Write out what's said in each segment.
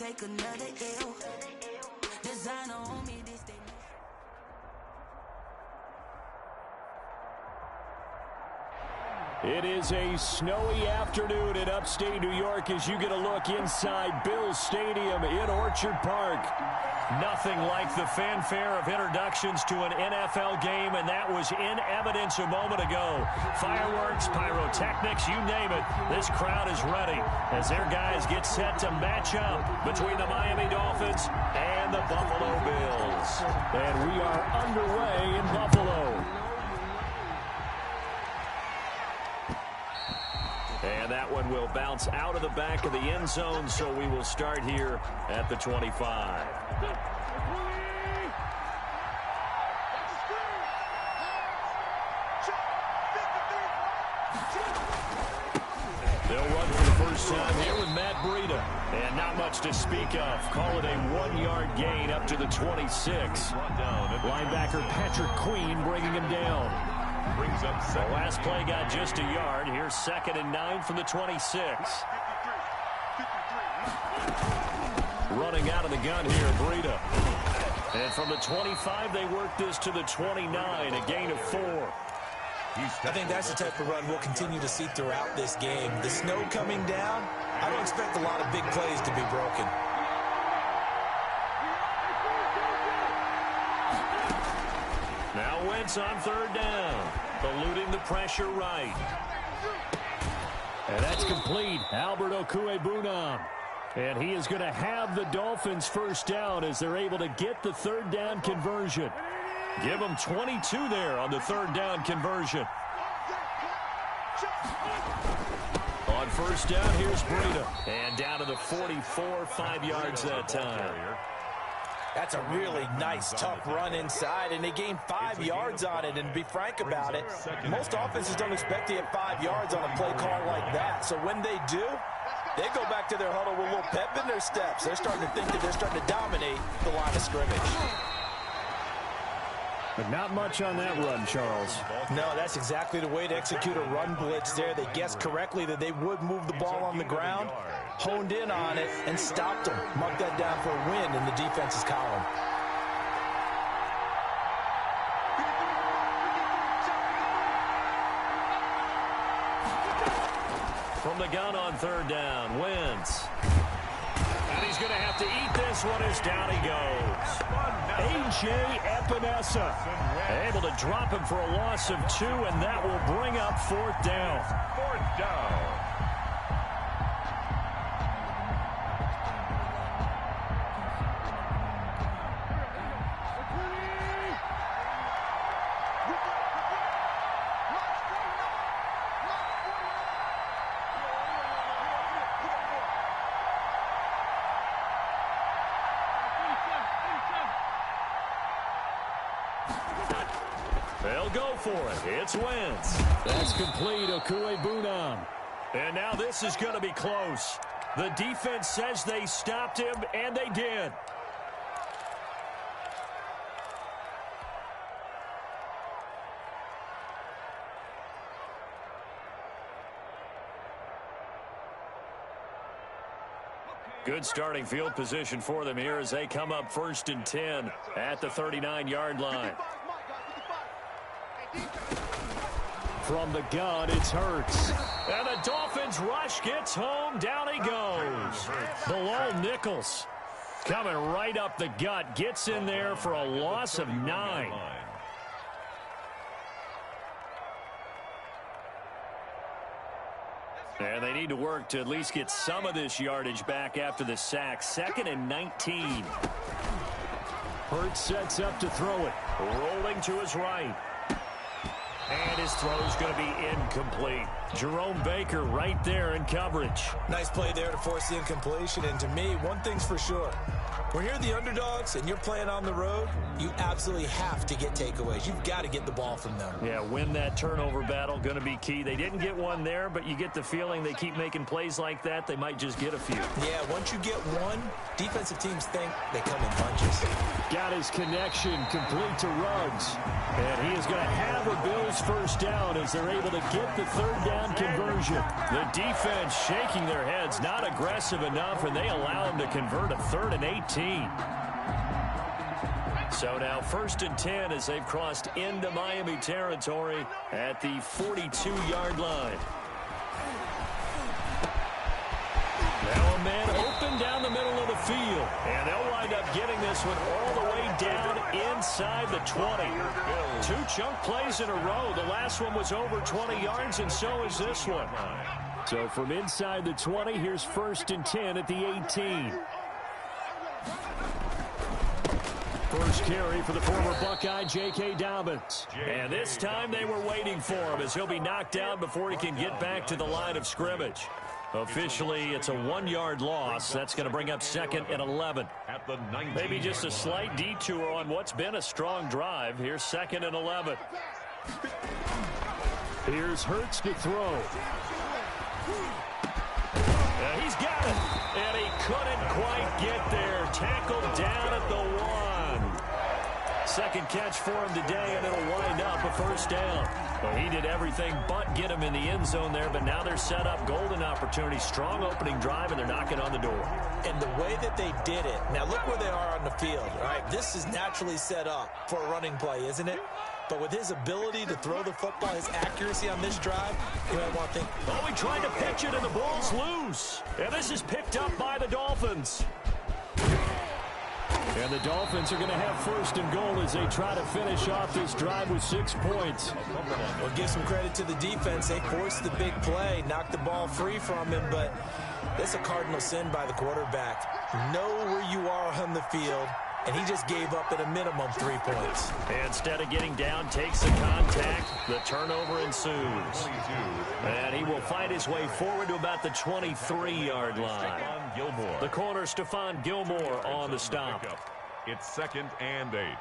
take another L. Designer on me, this they It is a snowy afternoon in upstate New York as you get a look inside Bills Stadium in Orchard Park. Nothing like the fanfare of introductions to an NFL game, and that was in evidence a moment ago. Fireworks, pyrotechnics, you name it. This crowd is ready as their guys get set to match up between the Miami Dolphins and the Buffalo Bills. And we are underway in Buffalo. And that one will bounce out of the back of the end zone, so we will start here at the 25. They'll run for the first time here with Matt Breida. And not much to speak of. Call it a 1-yard gain up to the 26. Linebacker Patrick Queen bringing him down. Brings up the last play got just a yard. Here's 2nd and 9 from the 26. Running out of the gun here, Breida. And from the 25, they work this to the 29, a gain of 4. I think that's the type of run we'll continue to see throughout this game. The snow coming down, I don't expect a lot of big plays to be broken. Now Wentz on 3rd down, eluding the pressure right. And that's complete. Albert Okwuegbunam. And he is going to have the Dolphins first down as they're able to get the 3rd down conversion. Give them 22 there on the 3rd down conversion. On 1st down, here's Breida. And down to the 44, 5 yards that time. That's a really nice, tough run inside, and they gained 5 yards on it. And to be frank about it, most offenses don't expect to get 5 yards on a play call like that. So when they do, they go back to their huddle with a little pep in their steps. They're starting to think that they're starting to dominate the line of scrimmage. But not much on that run, Charles. No, that's exactly the way to execute a run blitz there. They guessed correctly that they would move the ball on the ground, honed in on it, and stopped them. Mark that down for a win in the defense's column. From the gun on 3rd down, Wentz. And he's going to have to eat this one as down he goes. A.J. Epinesa able to drop him for a loss of 2, and that will bring up 4th down. 4th down. They'll go for it. It's Wentz. That's complete, Okwuegbunam. And now this is going to be close. The defense says they stopped him, and they did. Good starting field position for them here as they come up 1st and 10 at the 39-yard line. From the gun, it's Hurts. And the Dolphins rush gets home. Down he goes. Below Nichols. Coming right up the gut. Gets in there for a loss of 9. And they need to work to at least get some of this yardage back after the sack. 2nd and 19. Hurts sets up to throw it. Rolling to his right. And his throw is going to be incomplete. Jerome Baker right there in coverage. Nice play there to force the incompletion. And to me, one thing's for sure. When you're the underdogs and you're playing on the road, you absolutely have to get takeaways. You've got to get the ball from them. Yeah, win that turnover battle, going to be key. They didn't get one there, but you get the feeling they keep making plays like that, they might just get a few. Yeah, once you get one, defensive teams think they come in bunches. got his connection complete to Ruggs. And he is going to have a Bills first down as they're able to get the third down conversion. The defense shaking their heads, not aggressive enough, and they allow him to convert a 3rd and 18. So now 1st and 10 as they've crossed into Miami territory at the 42-yard line. Now a man open down the middle of the field. And they'll wind up getting this one all the way down inside the 20. 2 chunk plays in a row. The last one was over 20 yards, and so is this one. So from inside the 20, here's 1st and 10 at the 18. First carry for the former Buckeye, J.K. Dobbins. And this time they were waiting for him as he'll be knocked down before he can get back to the line of scrimmage. Officially, it's a 1-yard loss. That's going to bring up 2nd and 11. Maybe just a slight detour on what's been a strong drive. Here's 2nd and 11. Here's Hurts to throw. He's got it. And he couldn't quite get there. Tackled down at the 1. Second catch for him today, and it'll wind up a first down. Well, he did everything but get him in the end zone there, but now they're set up. Golden opportunity, strong opening drive, and they're knocking on the door. And the way that they did it, now look where they are on the field. All right, this is naturally set up for a running play, isn't it? But with his ability to throw the football, his accuracy on this drive, you might want to think. Oh, he tried to pitch it, and the ball's loose. And this is picked up by the Dolphins. And the Dolphins are going to have 1st and goal as they try to finish off this drive with 6 points. Well, give some credit to the defense. They forced the big play, knocked the ball free from him, but that's a cardinal sin by the quarterback. Know where you are on the field, and he just gave up at a minimum 3 points. Instead of getting down, takes the contact. The turnover ensues. And he will fight his way forward to about the 23-yard line. The corner, Stephon Gilmore on the stop. It's 2nd and 8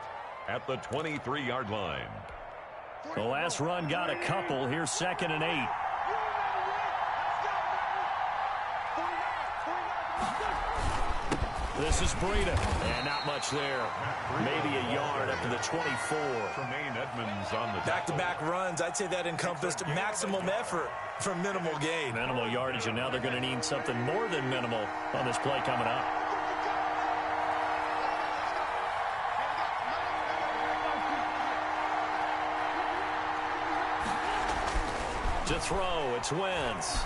at the 23-yard line. The last run got a couple. Here's 2nd and 8. This is Breida, and not much there. Maybe a yard up to the 24. Tremaine Edmonds on the back-to-back runs. I'd say that encompassed maximum effort for minimal gain. Minimal yardage, and now they're going to need something more than minimal on this play coming up. To throw, it's Wentz.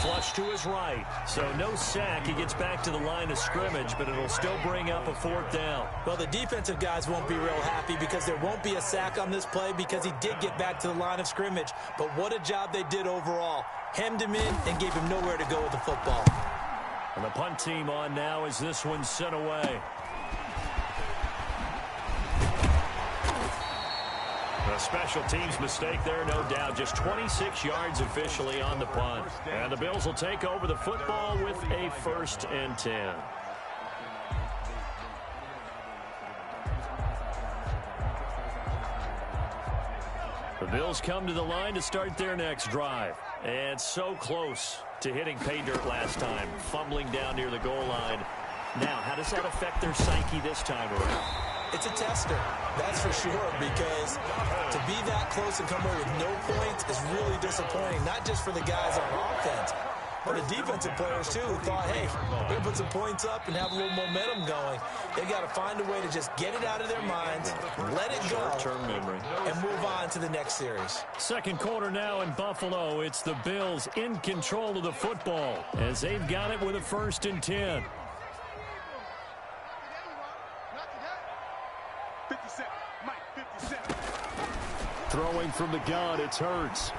Flush to his right. So no sack. He gets back to the line of scrimmage, but it'll still bring up a 4th down. Well, the defensive guys won't be real happy because there won't be a sack on this play because he did get back to the line of scrimmage. But what a job they did overall. Hemmed him in and gave him nowhere to go with the football. And the punt team on now as this one's sent away. A special teams mistake there, no doubt. Just 26 yards officially on the punt. And the Bills will take over the football with a 1st and 10. The Bills come to the line to start their next drive. And so close to hitting pay dirt last time. Fumbling down near the goal line. Now, how does that affect their psyche this time around? It's a tester, that's for sure, because to be that close and come away with no points is really disappointing, not just for the guys on offense, but the defensive players, too, who thought, hey, we're going to put some points up and have a little momentum going. They've got to find a way to just get it out of their minds, let it go, short-term memory, and move on to the next series. Second quarter now in Buffalo. It's the Bills in control of the football as they've got it with a 1st and 10. Throwing from the gun, it's Hurts.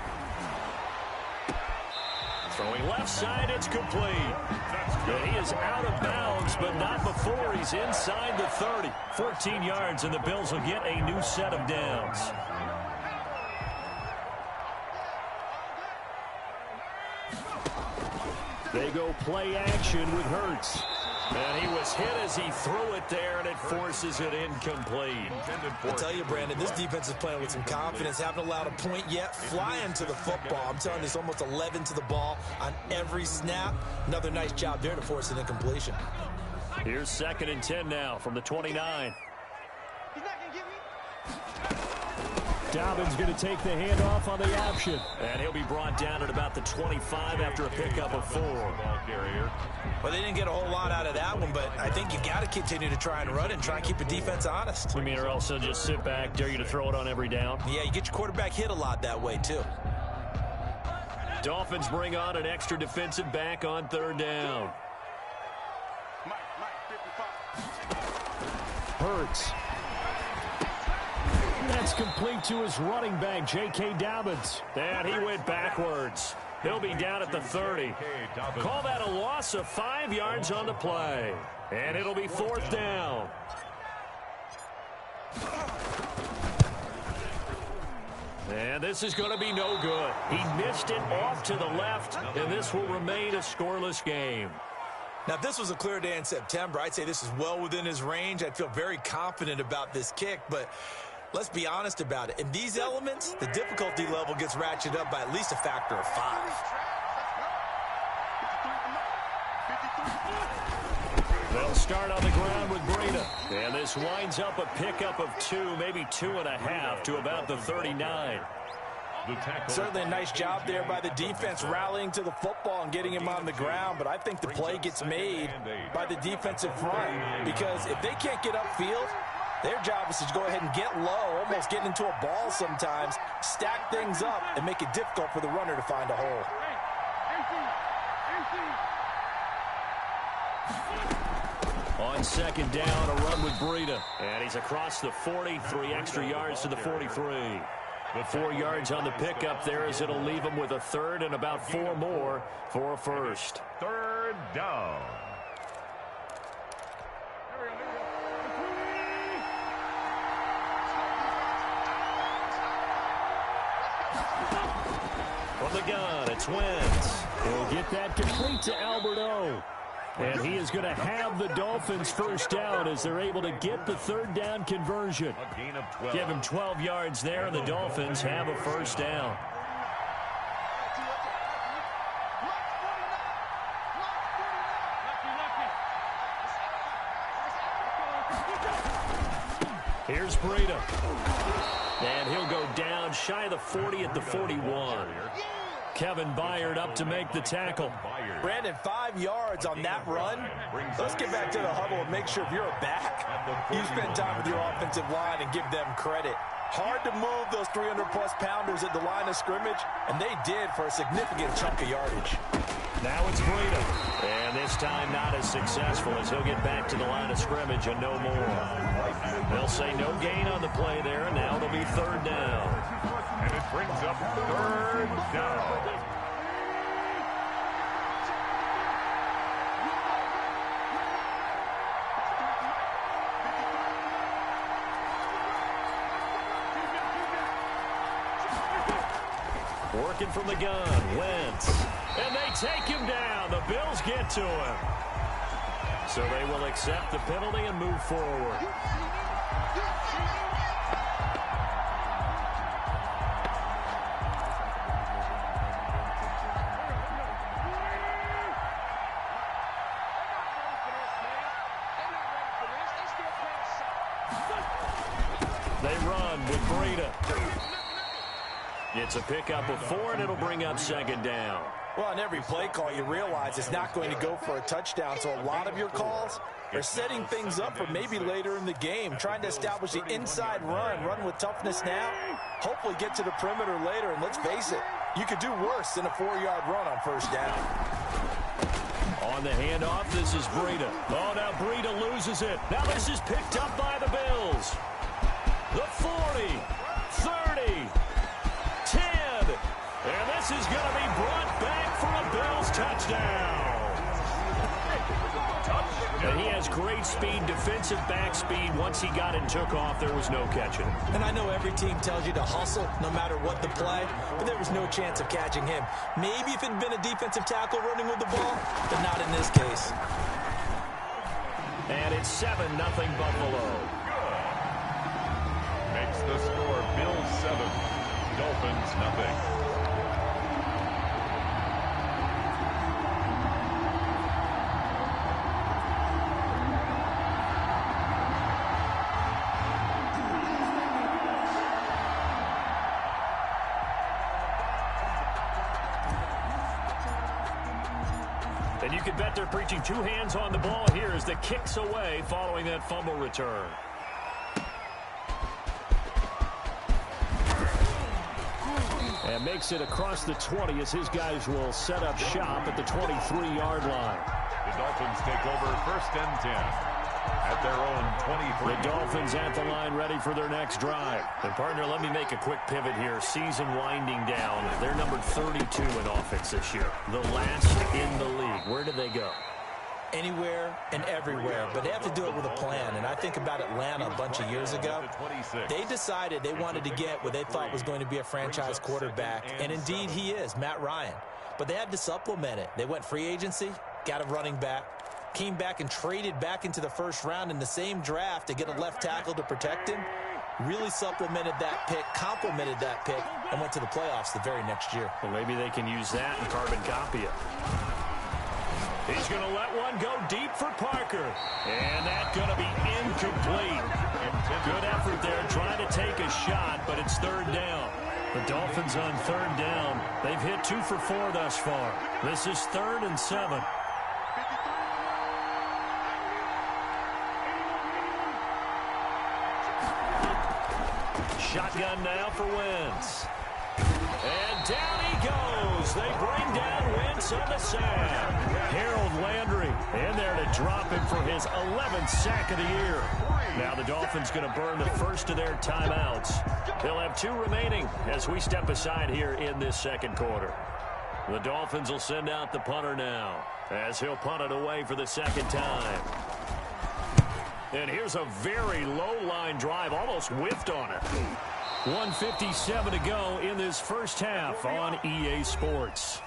Throwing left side, it's complete. And he is out of bounds, but not before he's inside the 30. 14 yards, and the Bills will get a new set of downs. They go play action with Hurts. And he was hit as he threw it there, and it forces it incomplete. I tell you, Brandon, this defense is playing with some confidence. Haven't allowed a point yet. Flying to the football. I'm telling you, it's almost 11 to the ball on every snap. Another nice job there to force an incompletion. Here's 2nd and 10 now from the 29. He's not going to give me. Dobbins going to take the handoff on the option. And he'll be brought down at about the 25 after a pickup of 4. Well, they didn't get a whole lot out of that one, but I think you got to continue to try and run and try and keep the defense honest. I mean, or else they'll just sit back, dare you to throw it on every down. Yeah, you get your quarterback hit a lot that way, too. Dolphins bring on an extra defensive back on 3rd down. Hurts. That's complete to his running back, J.K. Dobbins. And he went backwards. He'll be down at the 30. Call that a loss of 5 yards on the play. And it'll be 4th down. And this is going to be no good. He missed it off to the left, and this will remain a scoreless game. Now, if this was a clear day in September, I'd say this is well within his range. I'd feel very confident about this kick, but let's be honest about it. In these elements, the difficulty level gets ratcheted up by at least a factor of 5. They'll start on the ground with Breida. And this winds up a pickup of 2, maybe 2.5 to about the 39. Certainly a nice job there by the defense rallying to the football and getting him on the ground, but I think the play gets made by the defensive front because if they can't get upfield, their job is to go ahead and get low, almost getting into a ball sometimes, stack things up, and make it difficult for the runner to find a hole. On 2nd down, a run with Breida. And he's across the 40, 3 extra yards to the 43. 4 yards on the pickup there as it'll leave him with a 3rd and about 4 more for a 1st. 3rd down. From the gun, it's Wentz. He'll get that complete to Alberto. And he is going to have the Dolphins 1st down as they're able to get the 3rd down conversion. Give him 12 yards there, and the Dolphins have a 1st down. Here's Breida. And he'll go down shy of the 40 at the 41. Kevin Byard up to make the tackle. Brandon, 5 yards on that run. Let's get back to the huddle and make sure if you're a back, you spend time with your offensive line and give them credit. Hard to move those 300-plus pounders at the line of scrimmage, and they did for a significant chunk of yardage. Now it's Breida. And this time not as successful as he'll get back to the line of scrimmage and no more. They'll say no gain on the play there, and now it'll be 3rd down. And it brings up 3rd down. Working from the gun, Wentz. And they take him down. The Bills get to him. So they will accept the penalty and move forward. They run with Breida. It's a pickup of 4, and it'll bring up 2nd down. Well, on every play call, you realize it's not going to go for a touchdown, so a lot of your calls are setting things up for maybe later in the game, trying to establish the inside run with toughness now, hopefully get to the perimeter later, and let's face it, you could do worse than a 4-yard run on 1st down. On the handoff, this is Breida. Oh, now Breida loses it. Now this is picked up by the Bills. The 40, 30, 10, and this is going to be brought back for a Bills touchdown. And he has great speed, defensive back speed. Once he got it and took off, there was no catching him. And I know every team tells you to hustle no matter what the play, but there was no chance of catching him. Maybe if it had been a defensive tackle running with the ball, but not in this case. And it's 7-0 Buffalo. Makes the score Bills 7, Dolphins nothing. And you can bet they're preaching two hands on the ball here as the kick's away following that fumble return. And makes it across the 20 as his guys will set up shop at the 23-yard line. The Dolphins take over 1st and 10 at their own 23. The Dolphins at the line ready for their next drive. And, partner, let me make a quick pivot here. Season winding down. They're numbered 32 in offense this year. The last in the league. Where do they go? Anywhere and everywhere, but they have to do it with a plan. And I think about Atlanta a bunch of years ago. They decided they wanted to get what they thought was going to be a franchise quarterback, and indeed he is, Matt Ryan. But they had to supplement it. They went free agency, got a running back, came back and traded back into the first round in the same draft to get a left tackle to protect him, really supplemented that pick, complemented that pick, and went to the playoffs the very next year. Well, maybe they can use that and carbon copy it. He's going to let one go deep for Parker. And that's going to be incomplete. Good effort there trying to take a shot, but it's 3rd down. The Dolphins on 3rd down. They've hit 2 for 4 thus far. This is 3rd and 7. Shotgun now for Wentz. And down he goes. They bring down Wentz on the sack. Harold Landry in there to drop him for his 11th sack of the year. Now the Dolphins going to burn the first of their timeouts. They'll have 2 remaining as we step aside here in this second quarter. The Dolphins will send out the punter now as he'll punt it away for the second time. And here's a very low-line drive, almost whiffed on it. 1:57 to go in this first half on EA Sports.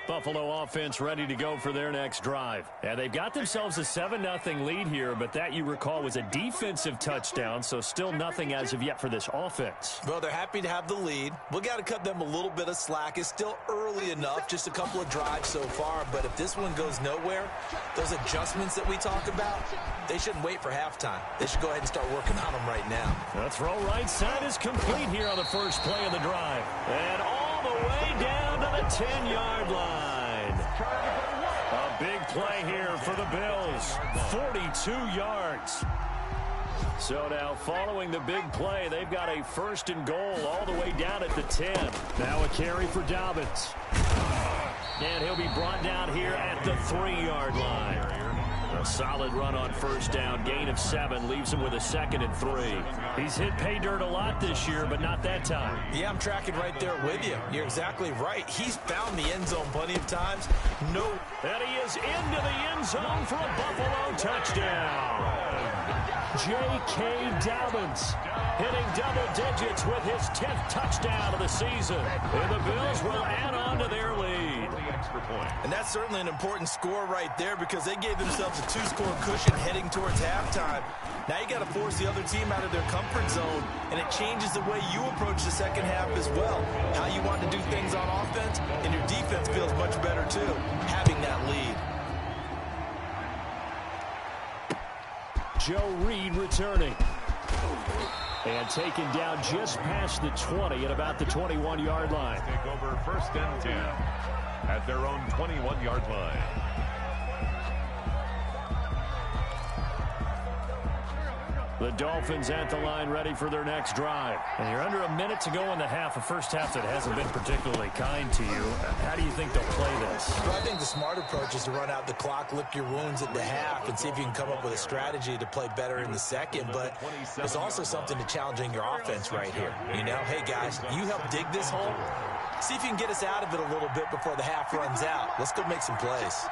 Buffalo offense ready to go for their next drive. And they've got themselves a 7-0 lead here, but that, you recall, was a defensive touchdown, so still nothing as of yet for this offense. Well, they're happy to have the lead. We got to cut them a little bit of slack. It's still early enough, just a couple of drives so far, but if this one goes nowhere, those adjustments that we talk about, they shouldn't wait for halftime. They should go ahead and start working on them right now. The throw right side is complete here on the first play of the drive. And all the way down to the 10-yard line. A big play here for the Bills. 42 yards. So now following the big play, they've got a 1st and goal all the way down at the 10. Now a carry for Dobbins. And he'll be brought down here at the 3-yard line. A solid run on 1st down. Gain of 7 leaves him with a 2nd and 3. He's hit pay dirt a lot this year, but not that time. Yeah, I'm tracking right there with you. You're exactly right. He's found the end zone plenty of times. No. And he is into the end zone for a Buffalo touchdown. J.K. Dobbins hitting double digits with his 10th touchdown of the season. And the Bills will add on to their lead. And that's certainly an important score right there because they gave themselves a 2-score cushion heading towards halftime. Now you got to force the other team out of their comfort zone, and it changes the way you approach the second half as well. How you want to do things on offense, and your defense feels much better too, having that lead. Joe Reed returning. And taken down just past the 20 at about the 21-yard line. Take over 1st and 10 at their own 21-yard line. The Dolphins at the line ready for their next drive. And you're under a minute to go in the half, a first half that hasn't been particularly kind to you. How do you think they'll play this? Well, I think the smart approach is to run out the clock, lick your wounds at the half, and see if you can come up with a strategy to play better in the second. But there's also something to challenging your offense right here. You know, hey, guys, you help dig this hole. See if you can get us out of it a little bit before the half runs out. Let's go make some plays.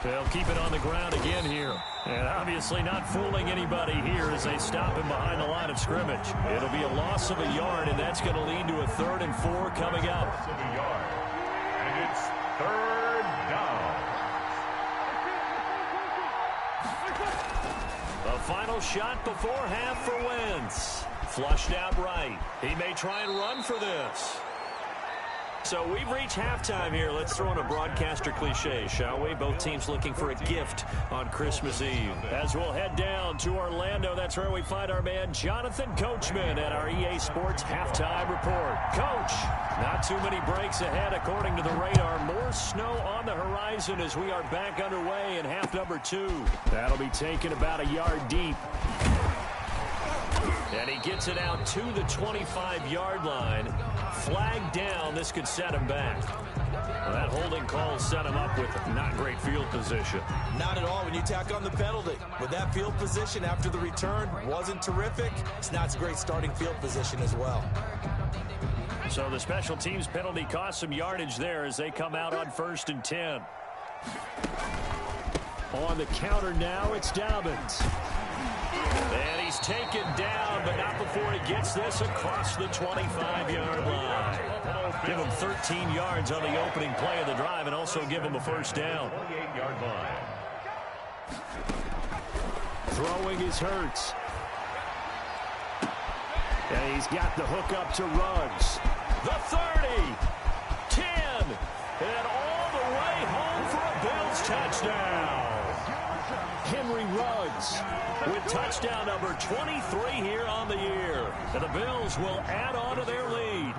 They'll keep it on the ground again here. And obviously not fooling anybody here as they stop him behind the line of scrimmage. It'll be a loss of a yard, and that's going to lead to a 3rd and 4 coming up. And it's 3rd down. A final shot before half for Wentz. Flushed out right. He may try and run for this. So we've reached halftime here. Let's throw in a broadcaster cliche, shall we? Both teams looking for a gift on Christmas Eve. As we'll head down to Orlando, that's where we find our man Jonathan Coachman at our EA Sports Halftime Report. Coach, not too many breaks ahead according to the radar. More snow on the horizon as we are back underway in half number 2. That'll be taken about a yard deep. And he gets it out to the 25-yard line. Flag down. This could set him back. Well, that holding call set him up with not great field position. Not at all when you tack on the penalty. With that field position after the return wasn't terrific. It's not a great starting field position as well. So the special teams penalty cost some yardage there as they come out on 1st and 10. On the counter now, it's Dobbins. And he's taken down, but not before he gets this across the 25-yard line. Give him 13 yards on the opening play of the drive and also give him a first down. 28-yard line. Throwing is Hurts. And he's got the hook up to Ruggs. The 30, 10, and all the way home for a Bills touchdown. Henry Ruggs with touchdown number 23 here on the year. And the Bills will add on to their lead.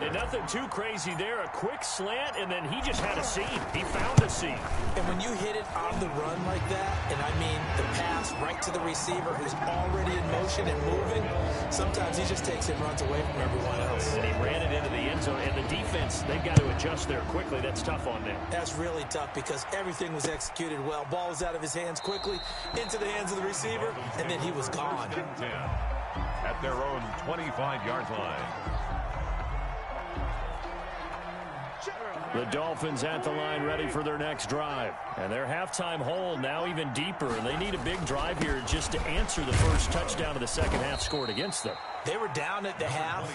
And nothing too crazy there. A quick slant, and then he just had a seam. He found a seam. And when you hit it on the run like that, and I mean the pass right to the receiver who's already in motion and moving, sometimes he just takes it and runs away from everyone else. And he ran it into the end zone. And the defense, they've got to adjust there quickly. That's tough on them. That's really tough because everything was executed well. Ball was out of his hands quickly into the hands of the receiver, and then he was gone. 10 at their own 25-yard line. The Dolphins at the line ready for their next drive. And their halftime hole now even deeper. And they need a big drive here just to answer the first touchdown of the second half scored against them. They were down at the half.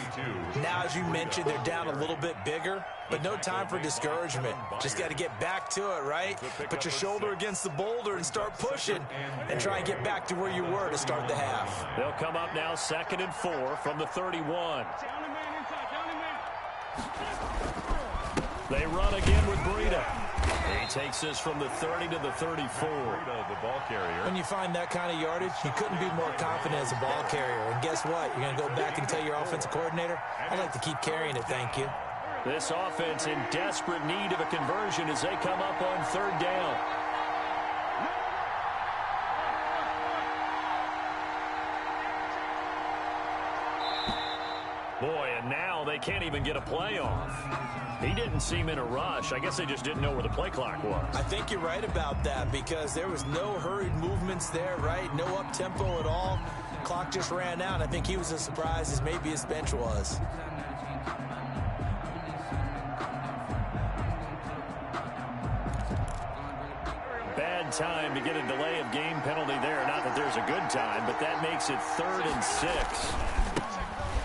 Now, as you mentioned, they're down a little bit bigger, but no time for discouragement. Just got to get back to it, right? Put your shoulder against the boulder and start pushing and try and get back to where you were to start the half. They'll come up now 2nd and 4 from the 31. They run again with Breida. He takes this from the 30 to the 34. The ball carrier. When you find that kind of yardage, you couldn't be more confident as a ball carrier. And guess what? You're going to go back and tell your offensive coordinator, I'd like to keep carrying it, thank you. This offense in desperate need of a conversion as they come up on 3rd down. Boy, and now they can't even get a play off. He didn't seem in a rush. I guess they just didn't know where the play clock was. I think you're right about that because there was no hurried movements there, right? No up-tempo at all. Clock just ran out. I think he was as surprised as maybe his bench was. Bad time to get a delay of game penalty there. Not that there's a good time, but that makes it 3rd and 6.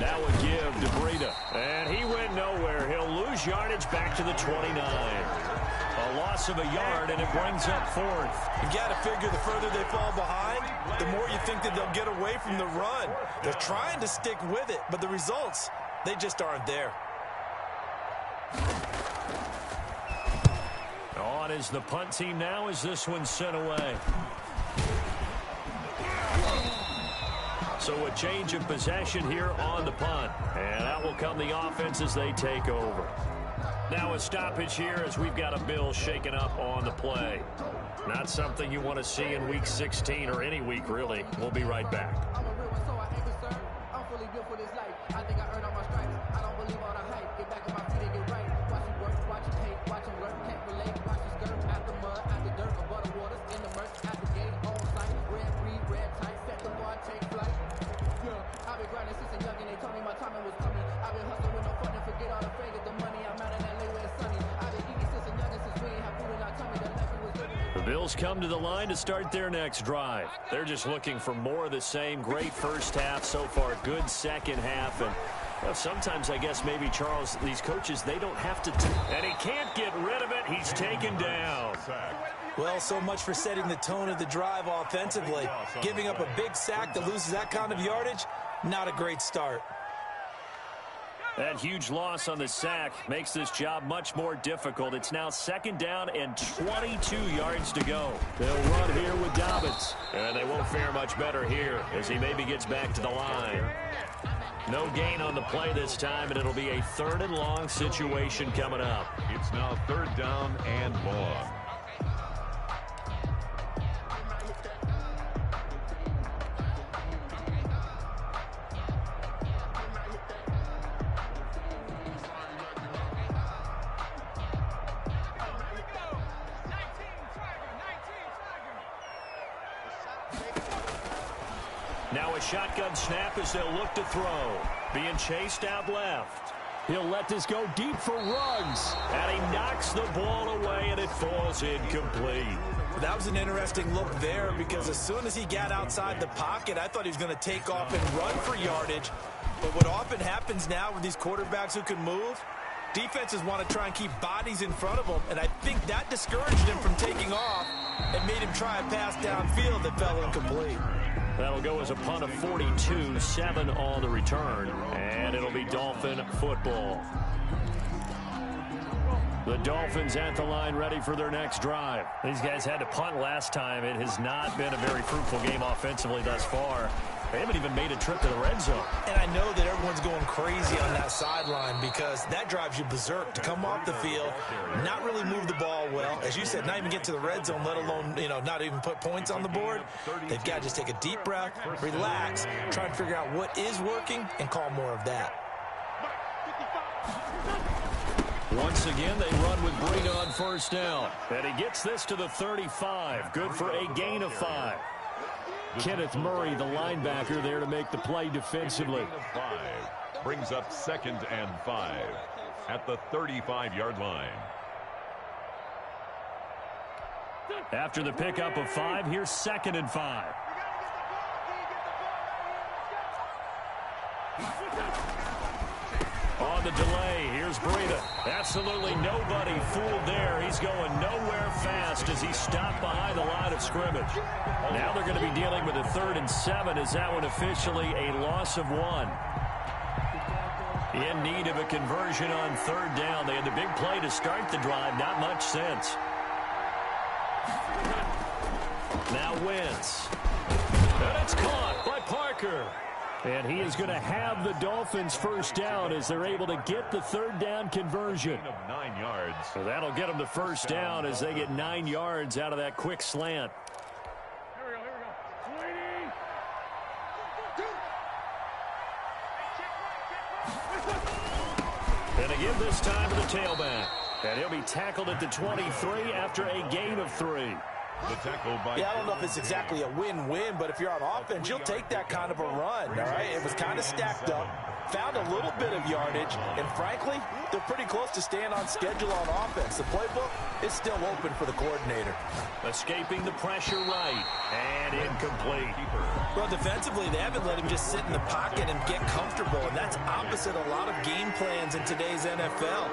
Now a give to Breida. And he went nowhere. He'll lose yardage back to the 29. A loss of a yard, and it brings up 4th. You got to figure the further they fall behind, the more you think that they'll get away from the run. They're trying to stick with it, but the results, they just aren't there. On is the punt team now as this one's sent away. So a change of possession here on the punt. And out will come the offense as they take over. Now a stoppage here as we've got a Bill shaken up on the play. Not something you want to see in Week 16 or any week, really. We'll be right back. Bills come to the line to start their next drive. They're just looking for more of the same. Great first half so far. Good second half. And well, sometimes I guess maybe, Charles, these coaches, they don't have to. And he can't get rid of it. He's taken down. Well, so much for setting the tone of the drive offensively. Giving up a big sack that loses that kind of yardage, not a great start. That huge loss on the sack makes this job much more difficult. It's now 2nd down and 22 yards to go. They'll run here with Dobbins. And they won't fare much better here as he maybe gets back to the line. No gain on the play this time, and it'll be a 3rd and long situation coming up. It's now 3rd down and long. Now a shotgun snap as they'll look to throw. Being chased out left. He'll let this go deep for Ruggs. And he knocks the ball away, and it falls incomplete. That was an interesting look there because as soon as he got outside the pocket, I thought he was going to take off and run for yardage. But what often happens now with these quarterbacks who can move, defenses want to try and keep bodies in front of them, and I think that discouraged him from taking off and made him try a pass downfield that fell incomplete. That'll go as a punt of 42, 7 on the return, and it'll be Dolphin football. The Dolphins at the line ready for their next drive. These guys had to punt last time. It has not been a very fruitful game offensively thus far. They haven't even made a trip to the red zone. And I know that everyone's going crazy on that sideline because that drives you berserk to come off the field, not really move the ball well. As you said, not even get to the red zone, let alone, not even put points on the board. They've got to just take a deep breath, relax, try and figure out what is working, and call more of that. Once again, they run with Breida on 1st down. And he gets this to the 35. Good for a gain of 5. Kenneth Murray, the linebacker, there to make the play defensively. 5 brings up 2nd and 5 at the 35-yard line. After the pickup of 5, here's 2nd and 5. On the delay, here's Breida. Absolutely nobody fooled there. He's going nowhere fast as he stopped behind the line of scrimmage. Now they're going to be dealing with a 3rd and 7. Is that one officially a loss of 1? In need of a conversion on 3rd down. They had the big play to start the drive. Not much sense. Now Wentz. And it's caught by Parker. And he is going to have the Dolphins 1st down as they're able to get the 3rd down conversion. 9 yards. So that'll get them the 1st down as they get 9 yards out of that quick slant. Here we go. And again this time to the tailback. And he'll be tackled at the 23 after a gain of 3. The tackle by I don't know if it's exactly a win-win, but if you're on offense, you'll take that kind of a run, all right? It was kind of stacked up, found a little bit of yardage, and frankly, they're pretty close to staying on schedule on offense. The playbook is still open for the coordinator. Escaping the pressure right, and incomplete. Well, defensively, they haven't let him just sit in the pocket and get comfortable, and that's opposite a lot of game plans in today's NFL.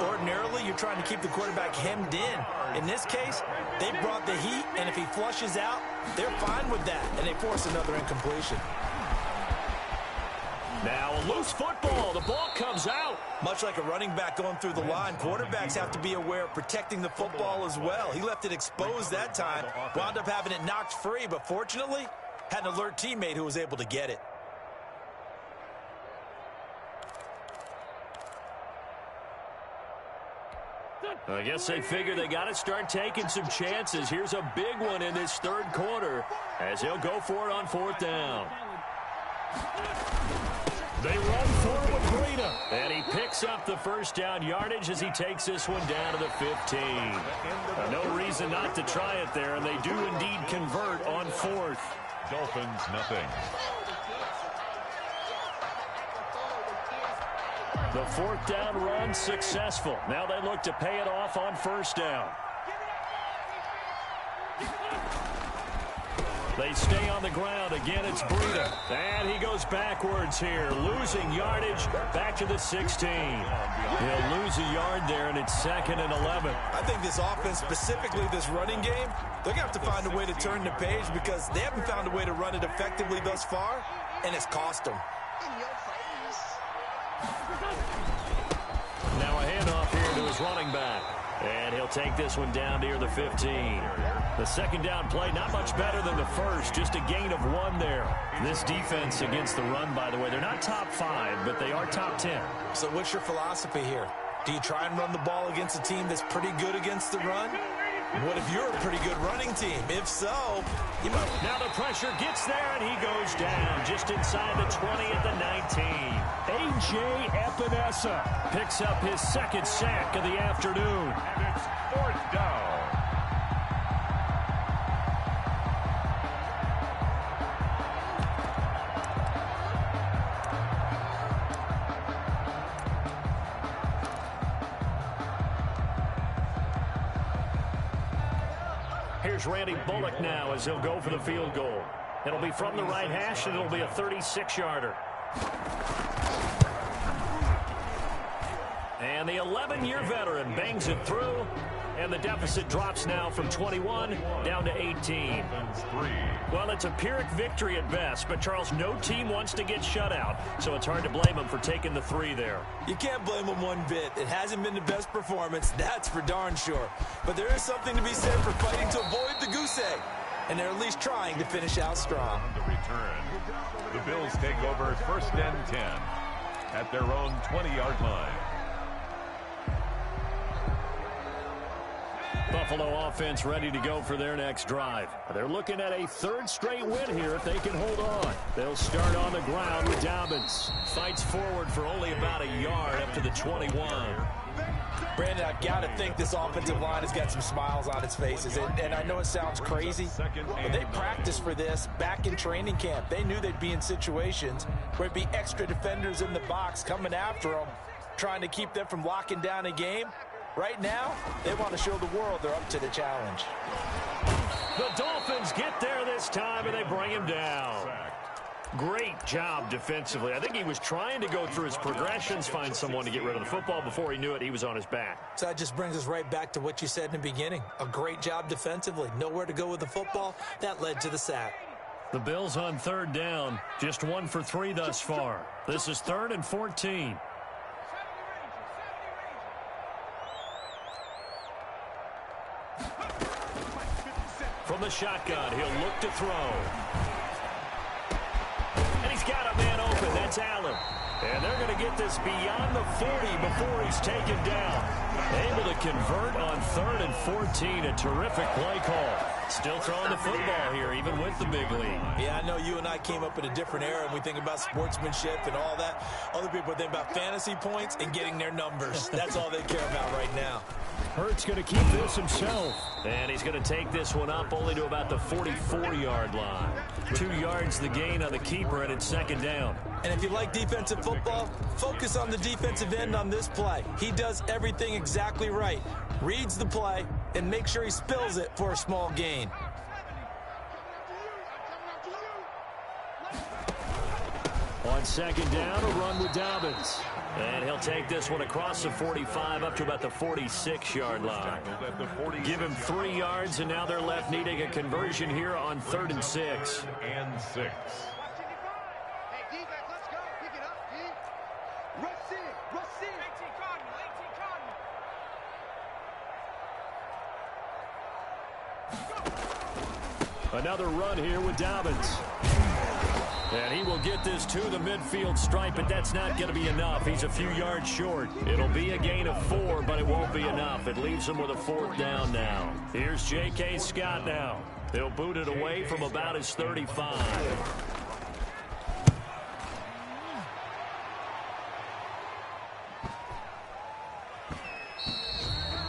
Ordinarily, you're trying to keep the quarterback hemmed in. In this case, they brought the heat, and if he flushes out, they're fine with that, and they force another incompletion. Now a loose football. The ball comes out. Much like a running back going through the line, quarterbacks have to be aware of protecting the football as well. He left it exposed that time, wound up having it knocked free, but fortunately, had an alert teammate who was able to get it. I guess they figure they got to start taking some chances. Here's a big one in this 3rd quarter as he'll go for it on 4th down. They run forward with Breida, and he picks up the 1st down yardage as he takes this one down to the 15. No reason not to try it there, and they do indeed convert on 4th. Dolphins, nothing. The 4th down run successful. Now they look to pay it off on 1st down. They stay on the ground. Again, it's Breida. And he goes backwards here, losing yardage back to the 16. He'll lose a yard there, and it's 2nd and 11. I think this offense, specifically this running game, they're going to have to find a way to turn the page because they haven't found a way to run it effectively thus far, and it's cost them. Now a handoff here to his running back. And he'll take this one down near the 15. The second down play, not much better than the first, just a gain of 1 there. This defense against the run, by the way, they're not top 5, but they are top 10. So what's your philosophy here? Do you try and run the ball against a team that's pretty good against the run? What if you're a pretty good running team? If so, you might... Now the pressure gets there, and he goes down just inside the 20 at the 19. A.J. Epinesa picks up his second sack of the afternoon. And it's 4th down. Here's Randy Bullock now as he'll go for the field goal. It'll be from the right hash, and it'll be a 36-yarder. And the 11-year veteran bangs it through, and the deficit drops now from 21 down to 18. Well, it's a Pyrrhic victory at best, but, Charles, no team wants to get shut out, so it's hard to blame them for taking the 3 there. You can't blame them one bit. It hasn't been the best performance, that's for darn sure. But there is something to be said for fighting to avoid the goose egg, and they're at least trying to finish out strong. On the return, the Bills take over 1st and 10 at their own 20-yard line. Buffalo offense ready to go for their next drive. They're looking at a 3rd straight win here if they can hold on. They'll start on the ground with Dobbins. Fights forward for only about a yard up to the 21. Brandon, I've got to think this offensive line has got some smiles on its faces. And I know it sounds crazy, but they practiced for this back in training camp. They knew they'd be in situations where it'd be extra defenders in the box coming after them, trying to keep them from locking down a game. Right now, they want to show the world they're up to the challenge. The Dolphins get there this time, and they bring him down. Great job defensively. I think he was trying to go through his progressions, find someone to get rid of the football. Before he knew it, he was on his back. So that just brings us right back to what you said in the beginning. A great job defensively. Nowhere to go with the football. That led to the sack. The Bills on 3rd down. Just 1 for 3 thus far. This is 3rd and 14. From the shotgun, he'll look to throw. And he's got a man open. That's Allen. And they're going to get this beyond the 40 before he's taken down. Able to convert on 3rd and 14. A terrific play call. Still throwing the football here, even with the big lead. Yeah, I know you and I came up in a different era, and we think about sportsmanship and all that. Other people think about fantasy points and getting their numbers. That's all they care about right now. Hurts going to keep this himself. And he's going to take this one up only to about the 44-yard line. 2 yards the gain on the keeper, and it's 2nd down. And if you like defensive football, focus on the defensive end on this play. He does everything exactly right. Reads the play and make sure he spills it for a small gain. On 2nd down, a run with Dobbins. And he'll take this one across the 45 up to about the 46-yard line. Give him 3 yards, and now they're left needing a conversion here on 3rd and 6. And 6. Another run here with Dobbins. And he will get this to the midfield stripe, but that's not going to be enough. He's a few yards short. It'll be a gain of 4, but it won't be enough. It leaves him with a 4th down now. Here's J.K. Scott now. They'll boot it away from about his 35.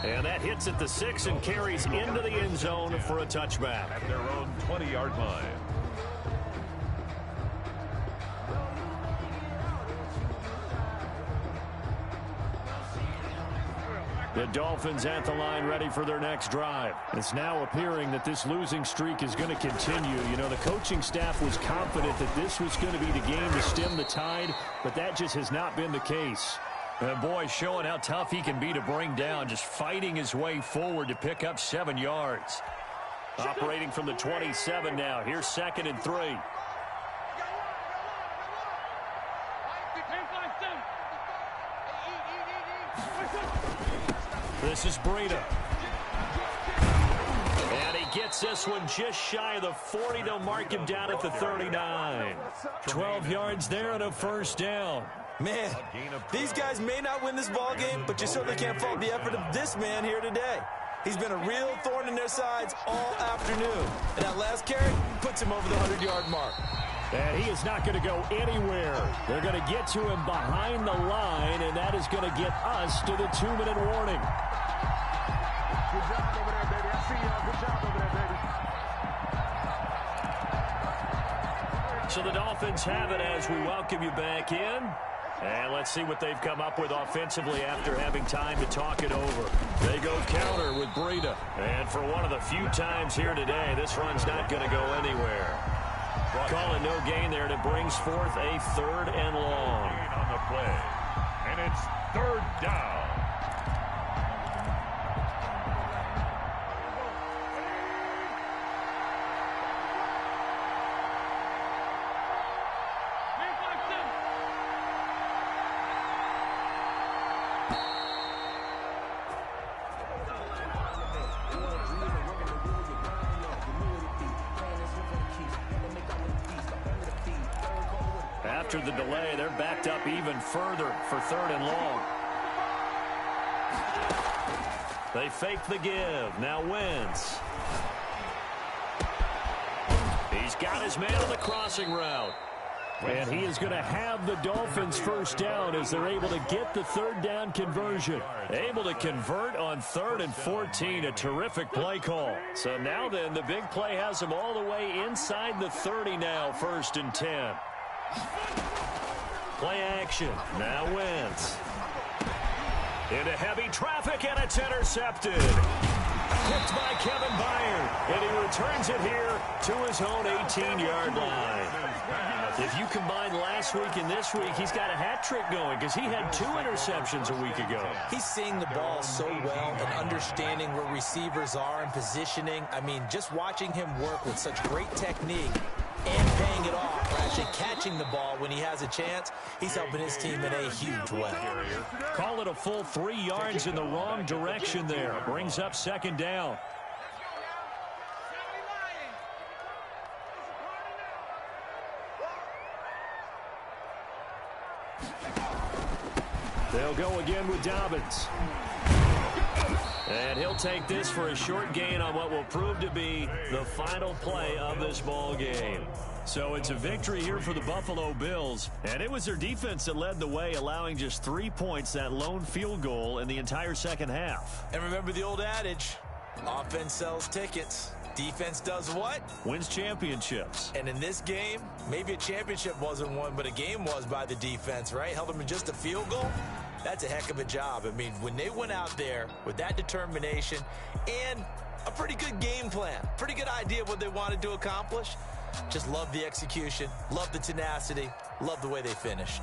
And that hits at the 6 and carries into the end zone for a touchback. At their own 20-yard line. The Dolphins at the line ready for their next drive. It's now appearing that this losing streak is going to continue. You know, the coaching staff was confident that this was going to be the game to stem the tide, but that just has not been the case. And boy, showing how tough he can be to bring down, just fighting his way forward to pick up 7 yards. Operating from the 27 now. Here's 2nd and 3. This is Breida. And he gets this one just shy of the 40. They'll mark him down at the 39. 12 yards there and a first down. Man, these guys may not win this ball game, but you certainly can't fault the effort of this man here today. He's been a real thorn in their sides all afternoon. And that last carry puts him over the 100-yard mark. And he is not going to go anywhere. They're going to get to him behind the line, and that is going to get us to the 2-minute warning. Good job over there, baby. I see y'all. Good job over there, baby. So the Dolphins have it as we welcome you back in. And let's see what they've come up with offensively after having time to talk it over. They go counter with Breida. And for one of the few times here today, this run's not going to go anywhere. Calling no gain there, and it brings forth a 3rd and long. On the play. And it's 3rd down. After the delay, they're backed up even further for 3rd and long. They fake the give. Now Wentz. He's got his man on the crossing route. And he is going to have the Dolphins first down as they're able to get the 3rd down conversion. Able to convert on 3rd and 14. A terrific play call. So now then, the big play has them all the way inside the 30 now, 1st and 10. Play action. Now Wentz. Into heavy traffic, and it's intercepted. Picked by Kevin Byard. And he returns it here to his own 18-yard line. If you combine last week and this week, he's got a hat trick going because he had 2 interceptions a week ago. He's seeing the ball so well and understanding where receivers are and positioning. I mean, just watching him work with such great technique and paying it off, or actually catching the ball when he has a chance, he's helping his team in a huge way. Call it a full 3 yards in the wrong direction there. Brings up 2nd down. They'll go again with Dobbins. And he'll take this for a short gain on what will prove to be the final play of this ball game. So it's a victory here for the Buffalo Bills. And it was their defense that led the way, allowing just 3 points, that lone field goal in the entire second half. And remember the old adage, offense sells tickets. Defense does what? Wins championships. And in this game, maybe a championship wasn't won, but a game was by the defense, right? Held them to just a field goal. That's a heck of a job. I mean, when they went out there with that determination and a pretty good game plan, pretty good idea of what they wanted to accomplish, just love the execution, love the tenacity, love the way they finished.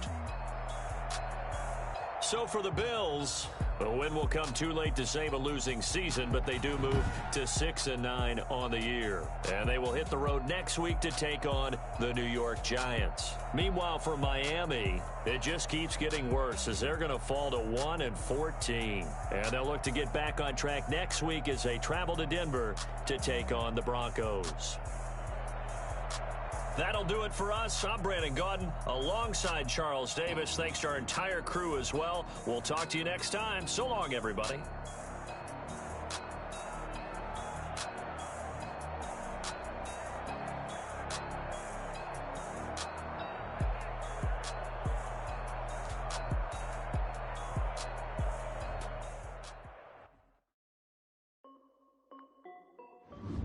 So for the Bills, a win will come too late to save a losing season, but they do move to 6-9 on the year. And they will hit the road next week to take on the New York Giants. Meanwhile, for Miami, it just keeps getting worse as they're going to fall to 1-14. And they'll look to get back on track next week as they travel to Denver to take on the Broncos. That'll do it for us. I'm Brandon Gaudin alongside Charles Davis. Thanks to our entire crew as well. We'll talk to you next time. So long, everybody.